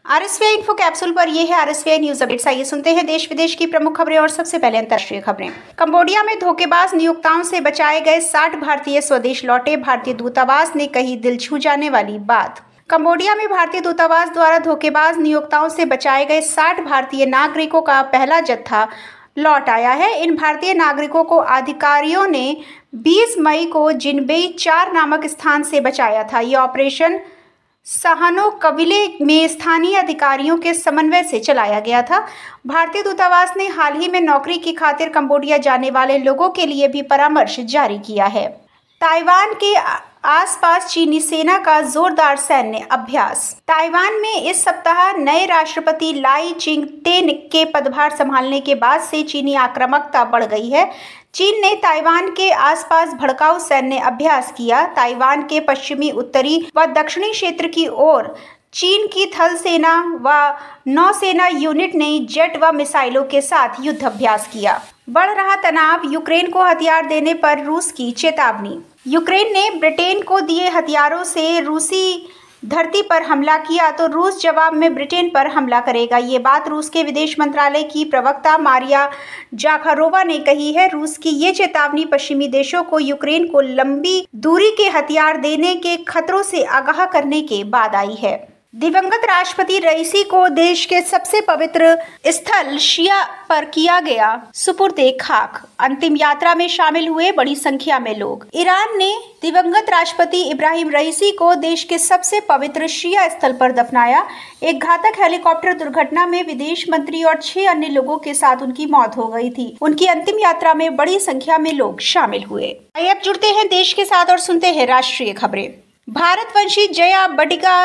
आरएसवीआई info capsule पर ये है आरएसवीआई न्यूज अपडेट्स। आइए सुनते हैं देश विदेश की प्रमुख खबरें और सबसे पहले अंतर्राष्ट्रीय खबरें। कंबोडिया में धोखेबाज नियोक्ताओं से बचाए गए 60 भारतीय स्वदेश लौटे। भारतीय दूतावास ने कही दिल छू जाने वाली बात। कंबोडिया में भारतीय दूतावास द्वारा धोखेबाज नियोक्ताओं से बचाए गए 60 भारतीय नागरिकों का पहला जत्था लौट आया है। इन भारतीय नागरिकों को अधिकारियों ने 20 मई को जिनबेई 4 नामक स्थान से बचाया था। यह ऑपरेशन सहानो कबीले में स्थानीय अधिकारियों के समन्वय से चलाया गया था। भारतीय दूतावास ने हाल ही में नौकरी की खातिर कंबोडिया जाने वाले लोगों के लिए भी परामर्श जारी किया है। ताइवान के आसपास चीनी सेना का जोरदार सैन्य अभ्यास। ताइवान में इस सप्ताह नए राष्ट्रपति लाई चिंग-ते के पदभार संभालने के बाद से चीनी आक्रामकता बढ़ गई है। चीन ने ताइवान के आसपास भड़काऊ सैन्य अभ्यास किया। ताइवान के पश्चिमी, उत्तरी व दक्षिणी क्षेत्र की ओर चीन की थल सेना व नौसेना यूनिट ने जेट व मिसाइलों के साथ युद्ध अभ्यास किया। बढ़ रहा तनाव, यूक्रेन को हथियार देने पर रूस की चेतावनी। यूक्रेन ने ब्रिटेन को दिए हथियारों से रूसी धरती पर हमला किया तो रूस जवाब में ब्रिटेन पर हमला करेगा। ये बात रूस के विदेश मंत्रालय की प्रवक्ता मारिया जाखारोवा ने कही है। रूस की ये चेतावनी पश्चिमी देशों को यूक्रेन को लंबी दूरी के हथियार देने के खतरों से आगाह करने के बाद आई है। दिवंगत राष्ट्रपति रईसी को देश के सबसे पवित्र स्थल शिया पर किया गया सुपुर्दे खाक। अंतिम यात्रा में शामिल हुए बड़ी संख्या में लोग। ईरान ने दिवंगत राष्ट्रपति इब्राहिम रईसी को देश के सबसे पवित्र शिया स्थल पर दफनाया। एक घातक हेलीकॉप्टर दुर्घटना में विदेश मंत्री और 6 अन्य लोगों के साथ उनकी मौत हो गई थी। उनकी अंतिम यात्रा में बड़ी संख्या में लोग शामिल हुए। आइए अब जुड़ते हैं देश के साथ और सुनते हैं राष्ट्रीय खबरें। भारतवंशी Jaya Badiga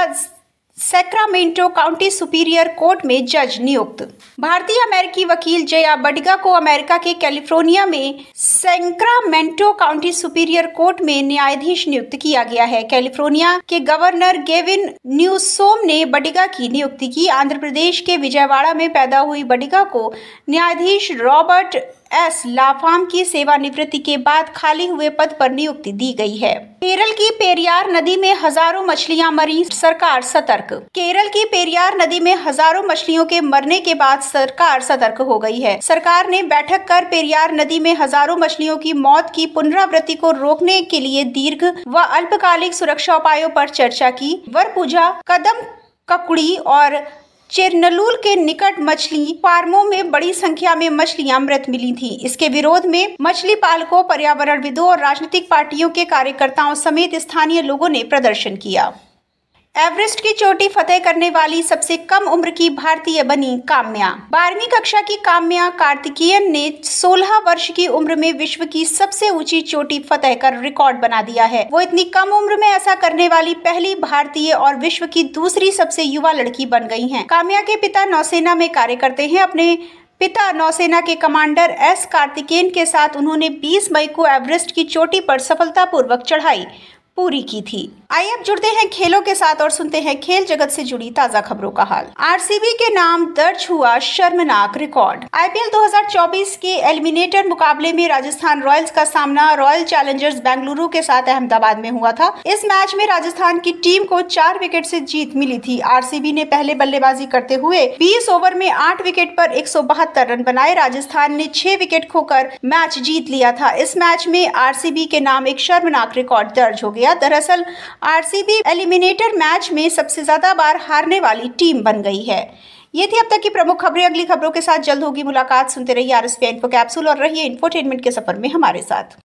Sacramento county superior court में जज नियुक्त। भारतीय अमेरिकी वकील जया बडिगा को अमेरिका के कैलिफोर्निया में सैक्रामेंटो काउंटी सुपीरियर कोर्ट में न्यायाधीश नियुक्त किया गया है। कैलिफोर्निया के गवर्नर गेविन न्यूसोम ने बडिगा की नियुक्ति की। आंध्र प्रदेश के विजयवाड़ा में पैदा हुई बडिगा को न्यायाधीश रॉबर्ट एस लाफाम की सेवानिवृत्ति के बाद खाली हुए पद पर नियुक्ति दी गई है। केरल की पेरियार नदी में हजारों मछलियां मरी, सरकार सतर्क। केरल की पेरियार नदी में हजारों मछलियों के मरने के बाद सरकार सतर्क हो गई है। सरकार ने बैठक कर पेरियार नदी में हजारों मछलियों की मौत की पुनरावृत्ति को रोकने के लिए दीर्घ व अल्पकालिक सुरक्षा उपायों पर चर्चा की। वरपूजा, कदम ककुड़ी और चेरनलूल के निकट मछली फार्मों में बड़ी संख्या में मछलियां मृत मिली थी। इसके विरोध में मछली पालकों, पर्यावरणविदों और राजनीतिक पार्टियों के कार्यकर्ताओं समेत स्थानीय लोगों ने प्रदर्शन किया। एवरेस्ट की चोटी फतेह करने वाली सबसे कम उम्र की भारतीय बनी काम्या। 12वीं कक्षा की काम्या कार्तिकेयन ने 16 वर्ष की उम्र में विश्व की सबसे ऊंची चोटी फतेह कर रिकॉर्ड बना दिया है। वो इतनी कम उम्र में ऐसा करने वाली पहली भारतीय और विश्व की दूसरी सबसे युवा लड़की बन गई हैं। काम्या के पिता नौसेना में कार्य करते हैं। अपने पिता नौसेना के कमांडर एस कार्तिकेयन के साथ उन्होंने 20 मई को एवरेस्ट की चोटी पर सफलतापूर्वक चढ़ाई पूरी की थी। आइए अब जुड़ते हैं खेलों के साथ और सुनते हैं खेल जगत से जुड़ी ताजा खबरों का हाल। आरसीबी के नाम दर्ज हुआ शर्मनाक रिकॉर्ड। आईपीएल 2024 के एलिमिनेटर मुकाबले में राजस्थान रॉयल्स का सामना रॉयल चैलेंजर्स बेंगलुरु के साथ अहमदाबाद में हुआ था। इस मैच में राजस्थान की टीम को 4 विकेट से जीत मिली थी। आरसीबी ने पहले बल्लेबाजी करते हुए 20 ओवर में 8 विकेट पर 172 रन बनाए। राजस्थान ने 6 विकेट खोकर मैच जीत लिया था। इस मैच में आरसीबी के नाम एक शर्मनाक रिकॉर्ड दर्ज हो गया। दरअसल आरसीबी एलिमिनेटर मैच में सबसे ज्यादा बार हारने वाली टीम बन गई है। ये थी अब तक की प्रमुख खबरें। अगली खबरों के साथ जल्द होगी मुलाकात। सुनते रहिए आरएसवीआई इन्फो कैप्सूल और रहिए इंफोटेनमेंट के सफर में हमारे साथ।